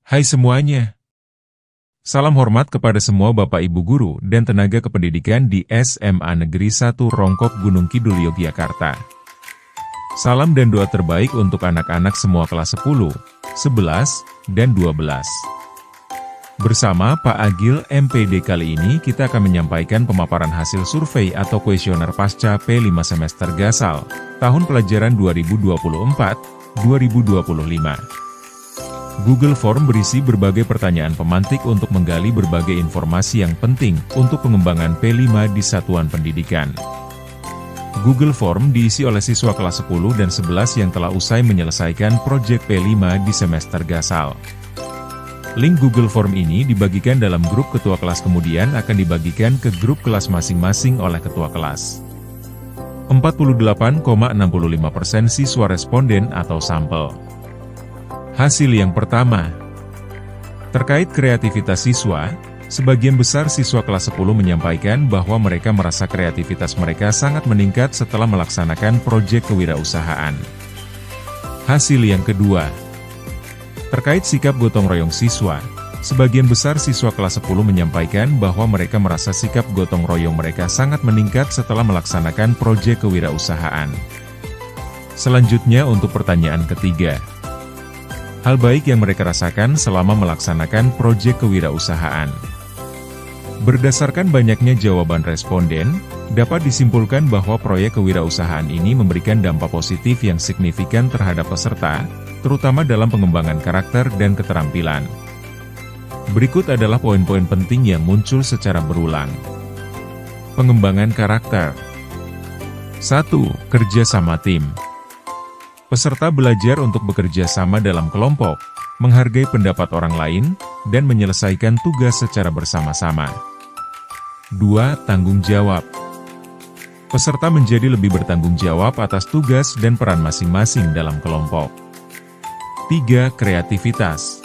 Hai semuanya. Salam hormat kepada semua Bapak Ibu Guru dan tenaga kependidikan di SMA Negeri 1 Rongkop Gunung Kidul Yogyakarta. Salam dan doa terbaik untuk anak-anak semua kelas 10, 11, dan 12. Bersama Pak Agil MPD kali ini kita akan menyampaikan pemaparan hasil survei atau kuesioner pasca P5 semester Gasal, tahun pelajaran 2024-2025. Google Form berisi berbagai pertanyaan pemantik untuk menggali berbagai informasi yang penting untuk pengembangan P5 di satuan pendidikan. Google Form diisi oleh siswa kelas 10 dan 11 yang telah usai menyelesaikan proyek P5 di semester Gasal. Link Google Form ini dibagikan dalam grup ketua kelas kemudian akan dibagikan ke grup kelas masing-masing oleh ketua kelas. 48,65% siswa responden atau sampel. Hasil yang pertama, terkait kreativitas siswa, sebagian besar siswa kelas 10 menyampaikan bahwa mereka merasa kreativitas mereka sangat meningkat setelah melaksanakan proyek kewirausahaan. Hasil yang kedua, terkait sikap gotong royong siswa, sebagian besar siswa kelas 10 menyampaikan bahwa mereka merasa sikap gotong royong mereka sangat meningkat setelah melaksanakan proyek kewirausahaan. Selanjutnya untuk pertanyaan ketiga, hal baik yang mereka rasakan selama melaksanakan proyek kewirausahaan. Berdasarkan banyaknya jawaban responden, dapat disimpulkan bahwa proyek kewirausahaan ini memberikan dampak positif yang signifikan terhadap peserta, terutama dalam pengembangan karakter dan keterampilan. Berikut adalah poin-poin penting yang muncul secara berulang. Pengembangan karakter. 1. Kerja sama tim. Peserta belajar untuk bekerja sama dalam kelompok, menghargai pendapat orang lain, dan menyelesaikan tugas secara bersama-sama. 2. Tanggung jawab. Peserta menjadi lebih bertanggung jawab atas tugas dan peran masing-masing dalam kelompok. 3. Kreativitas.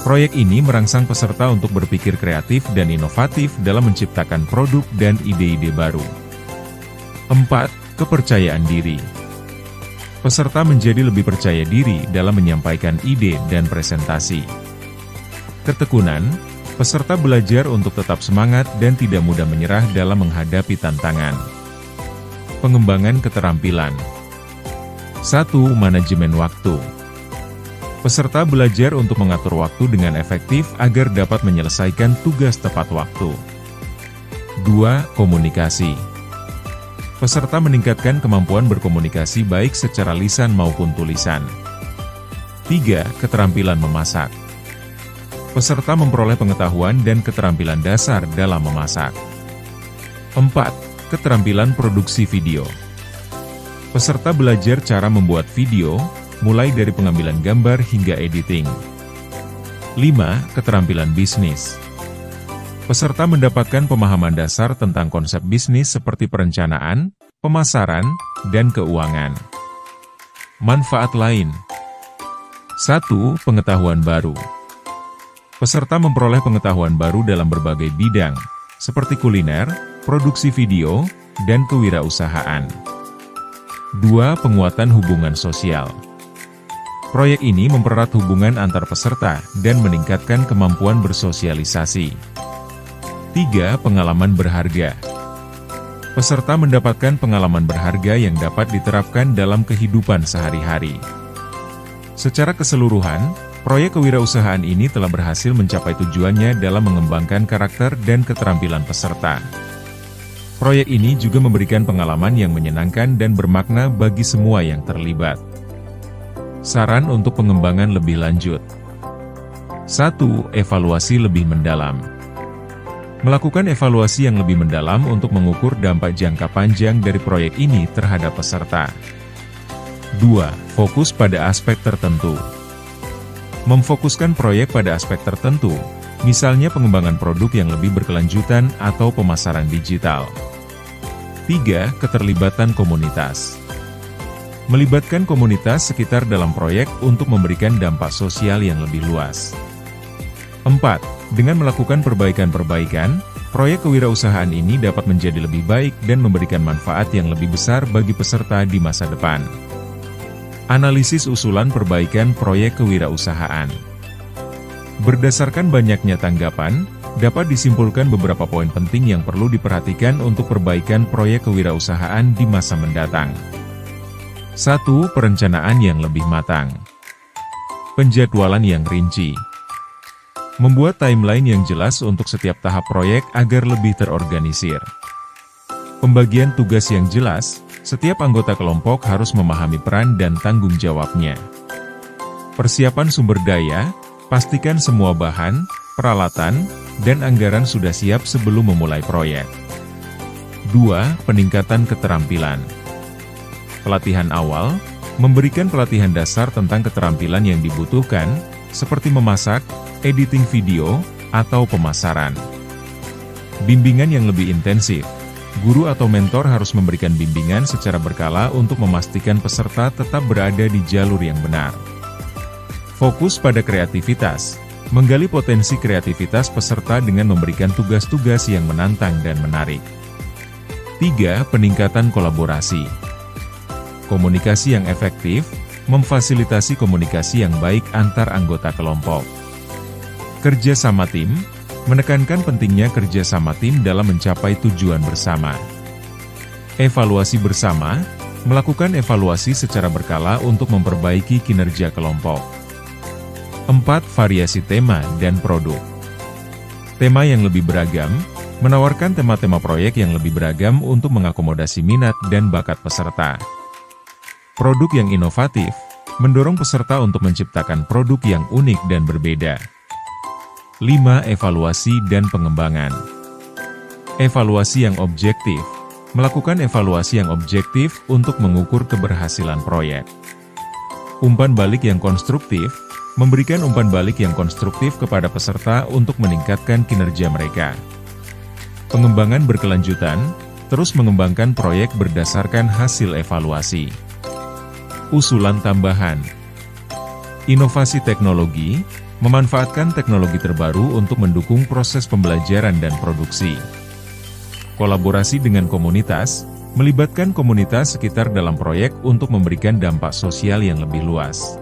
Proyek ini merangsang peserta untuk berpikir kreatif dan inovatif dalam menciptakan produk dan ide-ide baru. 4. Kepercayaan diri. Peserta menjadi lebih percaya diri dalam menyampaikan ide dan presentasi. Ketekunan, peserta belajar untuk tetap semangat dan tidak mudah menyerah dalam menghadapi tantangan. Pengembangan keterampilan. 1. Manajemen waktu. Peserta belajar untuk mengatur waktu dengan efektif agar dapat menyelesaikan tugas tepat waktu. 2. Komunikasi. Peserta meningkatkan kemampuan berkomunikasi baik secara lisan maupun tulisan. 3. Keterampilan memasak. Peserta memperoleh pengetahuan dan keterampilan dasar dalam memasak. 4. Keterampilan produksi video. Peserta belajar cara membuat video, mulai dari pengambilan gambar hingga editing. 5. Keterampilan bisnis. Peserta mendapatkan pemahaman dasar tentang konsep bisnis seperti perencanaan, pemasaran, dan keuangan. Manfaat lain. 1. Pengetahuan baru. Peserta memperoleh pengetahuan baru dalam berbagai bidang, seperti kuliner, produksi video, dan kewirausahaan. 2. Penguatan hubungan sosial. Proyek ini mempererat hubungan antar peserta dan meningkatkan kemampuan bersosialisasi. 3. Pengalaman berharga. Peserta mendapatkan pengalaman berharga yang dapat diterapkan dalam kehidupan sehari-hari. Secara keseluruhan, proyek kewirausahaan ini telah berhasil mencapai tujuannya dalam mengembangkan karakter dan keterampilan peserta. Proyek ini juga memberikan pengalaman yang menyenangkan dan bermakna bagi semua yang terlibat. Saran untuk pengembangan lebih lanjut. 1. Evaluasi lebih mendalam. Melakukan evaluasi yang lebih mendalam untuk mengukur dampak jangka panjang dari proyek ini terhadap peserta. 2. Fokus pada aspek tertentu. Memfokuskan proyek pada aspek tertentu, misalnya pengembangan produk yang lebih berkelanjutan atau pemasaran digital. 3. Keterlibatan komunitas. Melibatkan komunitas sekitar dalam proyek untuk memberikan dampak sosial yang lebih luas. 4. Dengan melakukan perbaikan-perbaikan, proyek kewirausahaan ini dapat menjadi lebih baik dan memberikan manfaat yang lebih besar bagi peserta di masa depan. Analisis usulan perbaikan proyek kewirausahaan. Berdasarkan banyaknya tanggapan, dapat disimpulkan beberapa poin penting yang perlu diperhatikan untuk perbaikan proyek kewirausahaan di masa mendatang. 1. Perencanaan yang lebih matang. Penjadwalan yang rinci. Membuat timeline yang jelas untuk setiap tahap proyek agar lebih terorganisir. Pembagian tugas yang jelas, setiap anggota kelompok harus memahami peran dan tanggung jawabnya. Persiapan sumber daya, pastikan semua bahan, peralatan, dan anggaran sudah siap sebelum memulai proyek. 2. Peningkatan keterampilan. Pelatihan awal, memberikan pelatihan dasar tentang keterampilan yang dibutuhkan, seperti memasak, editing video, atau pemasaran. Bimbingan yang lebih intensif. Guru atau mentor harus memberikan bimbingan secara berkala untuk memastikan peserta tetap berada di jalur yang benar. Fokus pada kreativitas, menggali potensi kreativitas peserta dengan memberikan tugas-tugas yang menantang dan menarik. 3. Peningkatan kolaborasi. Komunikasi yang efektif, memfasilitasi komunikasi yang baik antar anggota kelompok. Kerja sama tim, menekankan pentingnya kerja sama tim dalam mencapai tujuan bersama. Evaluasi bersama, melakukan evaluasi secara berkala untuk memperbaiki kinerja kelompok. 4. Variasi tema dan produk. Tema yang lebih beragam, menawarkan tema-tema proyek yang lebih beragam untuk mengakomodasi minat dan bakat peserta. Produk yang inovatif, mendorong peserta untuk menciptakan produk yang unik dan berbeda. 5. Evaluasi dan pengembangan. Evaluasi yang objektif, melakukan evaluasi yang objektif untuk mengukur keberhasilan proyek. Umpan balik yang konstruktif, memberikan umpan balik yang konstruktif kepada peserta untuk meningkatkan kinerja mereka. Pengembangan berkelanjutan, terus mengembangkan proyek berdasarkan hasil evaluasi. Usulan tambahan. Inovasi teknologi, memanfaatkan teknologi terbaru untuk mendukung proses pembelajaran dan produksi. Kolaborasi dengan komunitas, melibatkan komunitas sekitar dalam proyek untuk memberikan dampak sosial yang lebih luas.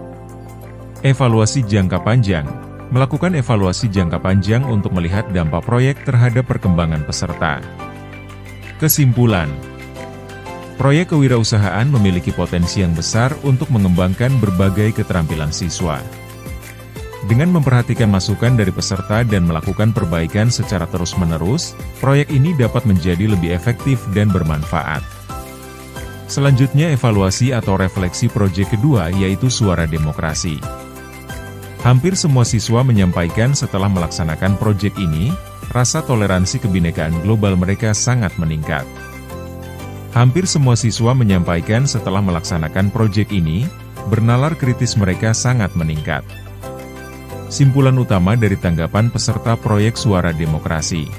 Evaluasi jangka panjang, melakukan evaluasi jangka panjang untuk melihat dampak proyek terhadap perkembangan peserta. Kesimpulan, proyek kewirausahaan memiliki potensi yang besar untuk mengembangkan berbagai keterampilan siswa. Dengan memperhatikan masukan dari peserta dan melakukan perbaikan secara terus-menerus, proyek ini dapat menjadi lebih efektif dan bermanfaat. Selanjutnya evaluasi atau refleksi proyek kedua yaitu suara demokrasi. Hampir semua siswa menyampaikan setelah melaksanakan proyek ini, rasa toleransi kebinekaan global mereka sangat meningkat. Hampir semua siswa menyampaikan setelah melaksanakan proyek ini, bernalar kritis mereka sangat meningkat. Simpulan utama dari tanggapan peserta proyek Suara Demokrasi.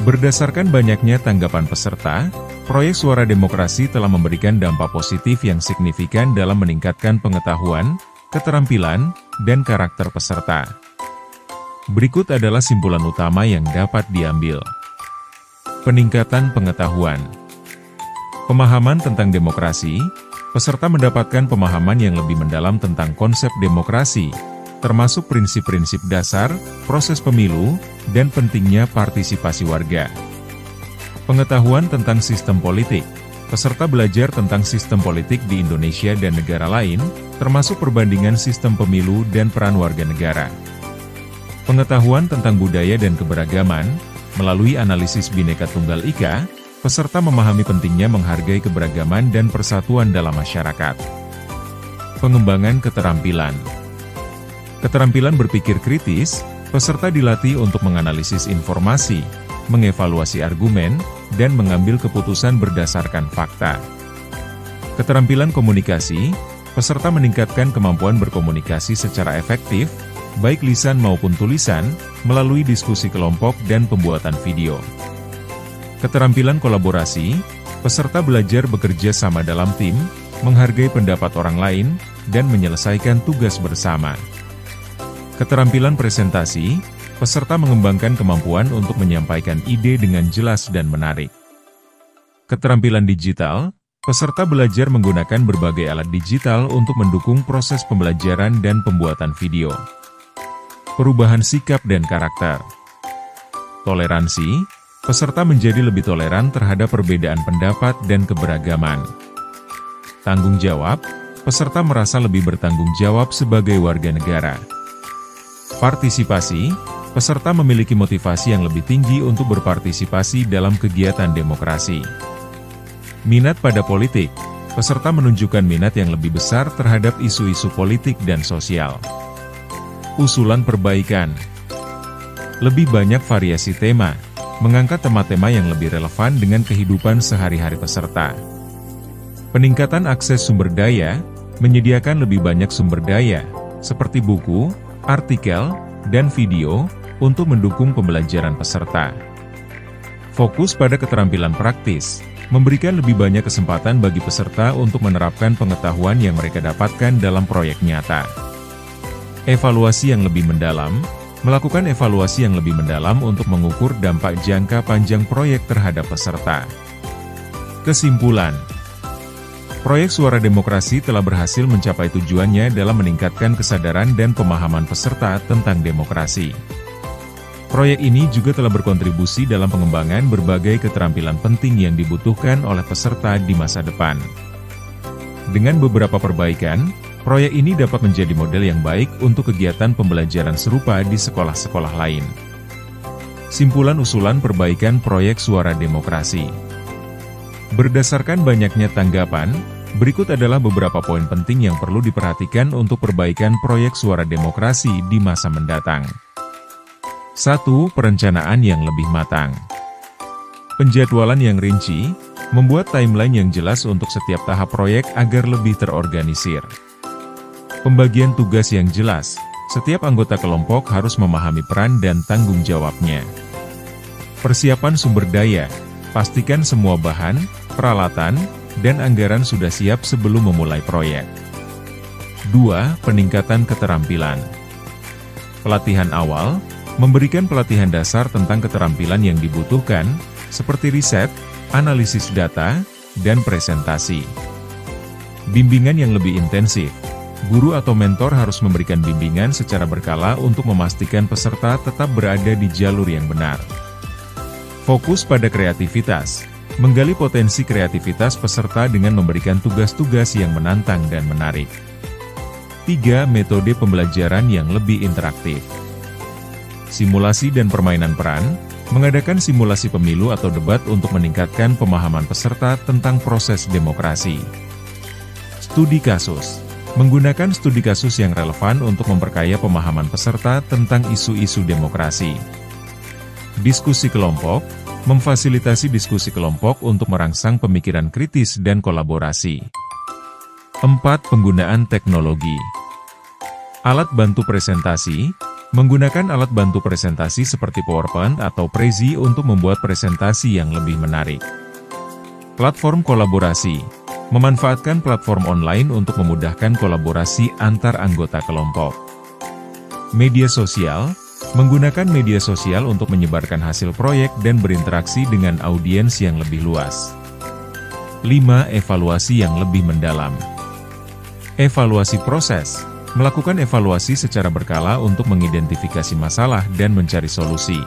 Berdasarkan banyaknya tanggapan peserta, proyek Suara Demokrasi telah memberikan dampak positif yang signifikan dalam meningkatkan pengetahuan, keterampilan, dan karakter peserta. Berikut adalah simpulan utama yang dapat diambil. Peningkatan pengetahuan. Pemahaman tentang demokrasi, peserta mendapatkan pemahaman yang lebih mendalam tentang konsep demokrasi, termasuk prinsip-prinsip dasar, proses pemilu, dan pentingnya partisipasi warga. Pengetahuan tentang sistem politik. Peserta belajar tentang sistem politik di Indonesia dan negara lain, termasuk perbandingan sistem pemilu dan peran warga negara. Pengetahuan tentang budaya dan keberagaman, melalui analisis Bhinneka Tunggal Ika, peserta memahami pentingnya menghargai keberagaman dan persatuan dalam masyarakat. Pengembangan keterampilan. Keterampilan berpikir kritis, peserta dilatih untuk menganalisis informasi, mengevaluasi argumen, dan mengambil keputusan berdasarkan fakta. Keterampilan komunikasi, peserta meningkatkan kemampuan berkomunikasi secara efektif, baik lisan maupun tulisan, melalui diskusi kelompok dan pembuatan video. Keterampilan kolaborasi, peserta belajar bekerja sama dalam tim, menghargai pendapat orang lain, dan menyelesaikan tugas bersama. Keterampilan presentasi, peserta mengembangkan kemampuan untuk menyampaikan ide dengan jelas dan menarik. Keterampilan digital, peserta belajar menggunakan berbagai alat digital untuk mendukung proses pembelajaran dan pembuatan video. Perubahan sikap dan karakter. Toleransi, peserta menjadi lebih toleran terhadap perbedaan pendapat dan keberagaman. Tanggung jawab, peserta merasa lebih bertanggung jawab sebagai warga negara. Partisipasi, peserta memiliki motivasi yang lebih tinggi untuk berpartisipasi dalam kegiatan demokrasi. Minat pada politik, peserta menunjukkan minat yang lebih besar terhadap isu-isu politik dan sosial. Usulan perbaikan. Lebih banyak variasi tema, mengangkat tema-tema yang lebih relevan dengan kehidupan sehari-hari peserta. Peningkatan akses sumber daya, menyediakan lebih banyak sumber daya, seperti buku, artikel, dan video, untuk mendukung pembelajaran peserta. Fokus pada keterampilan praktis, memberikan lebih banyak kesempatan bagi peserta untuk menerapkan pengetahuan yang mereka dapatkan dalam proyek nyata. Evaluasi yang lebih mendalam, melakukan evaluasi yang lebih mendalam untuk mengukur dampak jangka panjang proyek terhadap peserta. Kesimpulan, proyek Suara Demokrasi telah berhasil mencapai tujuannya dalam meningkatkan kesadaran dan pemahaman peserta tentang demokrasi. Proyek ini juga telah berkontribusi dalam pengembangan berbagai keterampilan penting yang dibutuhkan oleh peserta di masa depan. Dengan beberapa perbaikan, proyek ini dapat menjadi model yang baik untuk kegiatan pembelajaran serupa di sekolah-sekolah lain. Simpulan usulan perbaikan proyek Suara Demokrasi. Berdasarkan banyaknya tanggapan, berikut adalah beberapa poin penting yang perlu diperhatikan untuk perbaikan proyek Suara Demokrasi di masa mendatang. 1. Perencanaan yang lebih matang. Penjadwalan yang rinci, membuat timeline yang jelas untuk setiap tahap proyek agar lebih terorganisir. Pembagian tugas yang jelas, setiap anggota kelompok harus memahami peran dan tanggung jawabnya. Persiapan sumber daya, pastikan semua bahan, peralatan, dan anggaran sudah siap sebelum memulai proyek. 2. Peningkatan keterampilan. Pelatihan awal, memberikan pelatihan dasar tentang keterampilan yang dibutuhkan, seperti riset, analisis data, dan presentasi. Bimbingan yang lebih intensif. Guru atau mentor harus memberikan bimbingan secara berkala untuk memastikan peserta tetap berada di jalur yang benar. Fokus pada kreativitas, menggali potensi kreativitas peserta dengan memberikan tugas-tugas yang menantang dan menarik. 3. Metode pembelajaran yang lebih interaktif. Simulasi dan permainan peran, mengadakan simulasi pemilu atau debat untuk meningkatkan pemahaman peserta tentang proses demokrasi. Studi kasus. Menggunakan studi kasus yang relevan untuk memperkaya pemahaman peserta tentang isu-isu demokrasi. Diskusi kelompok, memfasilitasi diskusi kelompok untuk merangsang pemikiran kritis dan kolaborasi. 4. Penggunaan teknologi. Alat bantu presentasi, menggunakan alat bantu presentasi seperti PowerPoint atau Prezi untuk membuat presentasi yang lebih menarik. Platform kolaborasi. Memanfaatkan platform online untuk memudahkan kolaborasi antar anggota kelompok. Media sosial, menggunakan media sosial untuk menyebarkan hasil proyek dan berinteraksi dengan audiens yang lebih luas. 5. Evaluasi yang lebih mendalam. Evaluasi proses, melakukan evaluasi secara berkala untuk mengidentifikasi masalah dan mencari solusi.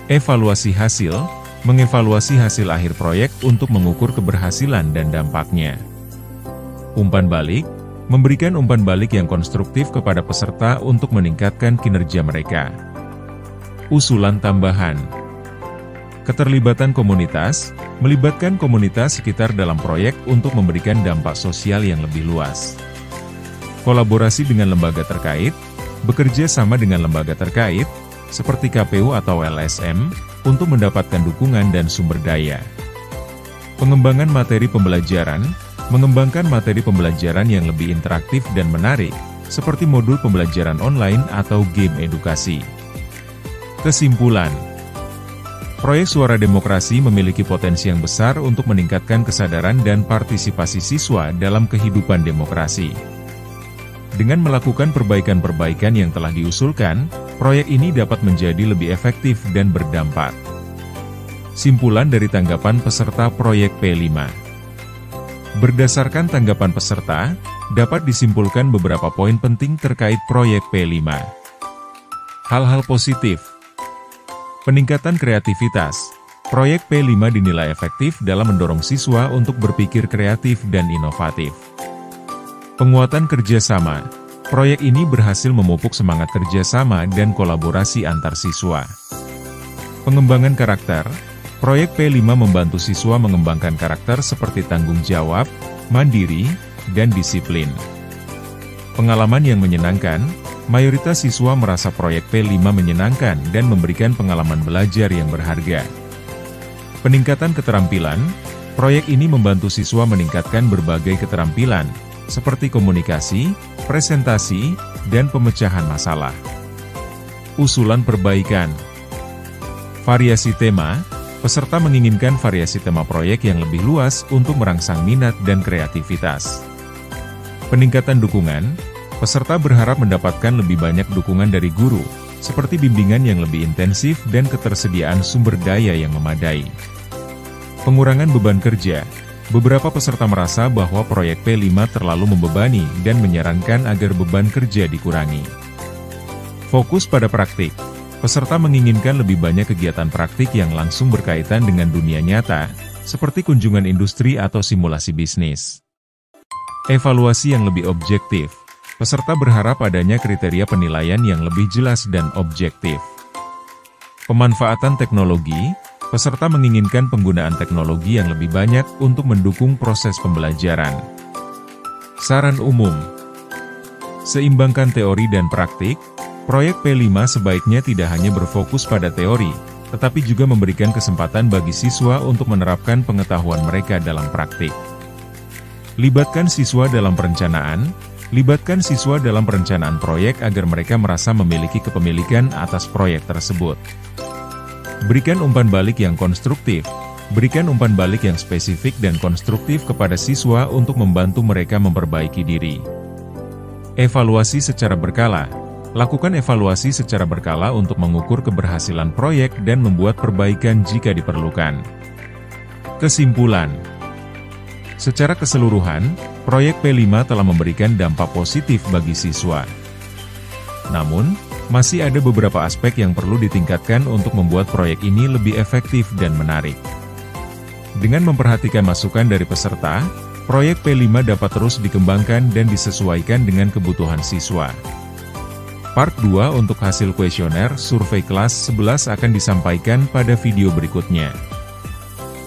Evaluasi hasil, mengevaluasi hasil akhir proyek untuk mengukur keberhasilan dan dampaknya. Umpan balik, memberikan umpan balik yang konstruktif kepada peserta untuk meningkatkan kinerja mereka. Usulan tambahan. Keterlibatan komunitas, melibatkan komunitas sekitar dalam proyek untuk memberikan dampak sosial yang lebih luas. Kolaborasi dengan lembaga terkait, bekerja sama dengan lembaga terkait, seperti KPU atau LSM, untuk mendapatkan dukungan dan sumber daya. Pengembangan materi pembelajaran, mengembangkan materi pembelajaran yang lebih interaktif dan menarik, seperti modul pembelajaran online atau game edukasi. Kesimpulan, proyek Suara Demokrasi memiliki potensi yang besar untuk meningkatkan kesadaran dan partisipasi siswa dalam kehidupan demokrasi. Dengan melakukan perbaikan-perbaikan yang telah diusulkan, proyek ini dapat menjadi lebih efektif dan berdampak. Simpulan dari tanggapan peserta proyek P5. Berdasarkan tanggapan peserta, dapat disimpulkan beberapa poin penting terkait proyek P5. Hal-hal positif. Peningkatan kreativitas. Proyek P5 dinilai efektif dalam mendorong siswa untuk berpikir kreatif dan inovatif. Penguatan kerjasama. Proyek ini berhasil memupuk semangat kerjasama dan kolaborasi antar siswa. Pengembangan karakter. Proyek P5 membantu siswa mengembangkan karakter seperti tanggung jawab, mandiri, dan disiplin. Pengalaman yang menyenangkan. Mayoritas siswa merasa proyek P5 menyenangkan dan memberikan pengalaman belajar yang berharga. Peningkatan keterampilan. Proyek ini membantu siswa meningkatkan berbagai keterampilan, seperti komunikasi, presentasi, dan pemecahan masalah. Usulan perbaikan. Variasi tema. Peserta menginginkan variasi tema proyek yang lebih luas untuk merangsang minat dan kreativitas. Peningkatan dukungan. Peserta berharap mendapatkan lebih banyak dukungan dari guru, seperti bimbingan yang lebih intensif dan ketersediaan sumber daya yang memadai. Pengurangan beban kerja. Beberapa peserta merasa bahwa proyek P5 terlalu membebani dan menyarankan agar beban kerja dikurangi. Fokus pada praktik. Peserta menginginkan lebih banyak kegiatan praktik yang langsung berkaitan dengan dunia nyata, seperti kunjungan industri atau simulasi bisnis. Evaluasi yang lebih objektif. Peserta berharap adanya kriteria penilaian yang lebih jelas dan objektif. Pemanfaatan teknologi. Peserta menginginkan penggunaan teknologi yang lebih banyak untuk mendukung proses pembelajaran. Saran umum. Seimbangkan teori dan praktik. Proyek P5 sebaiknya tidak hanya berfokus pada teori, tetapi juga memberikan kesempatan bagi siswa untuk menerapkan pengetahuan mereka dalam praktik. Libatkan siswa dalam perencanaan. Libatkan siswa dalam perencanaan proyek agar mereka merasa memiliki kepemilikan atas proyek tersebut. Berikan umpan balik yang konstruktif. Berikan umpan balik yang spesifik dan konstruktif kepada siswa untuk membantu mereka memperbaiki diri. Evaluasi secara berkala. Lakukan evaluasi secara berkala untuk mengukur keberhasilan proyek dan membuat perbaikan jika diperlukan. Kesimpulan. Secara keseluruhan, proyek P5 telah memberikan dampak positif bagi siswa. Namun, masih ada beberapa aspek yang perlu ditingkatkan untuk membuat proyek ini lebih efektif dan menarik. Dengan memperhatikan masukan dari peserta, proyek P5 dapat terus dikembangkan dan disesuaikan dengan kebutuhan siswa. Part 2 untuk hasil kuesioner survei kelas 11 akan disampaikan pada video berikutnya.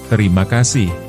Terima kasih.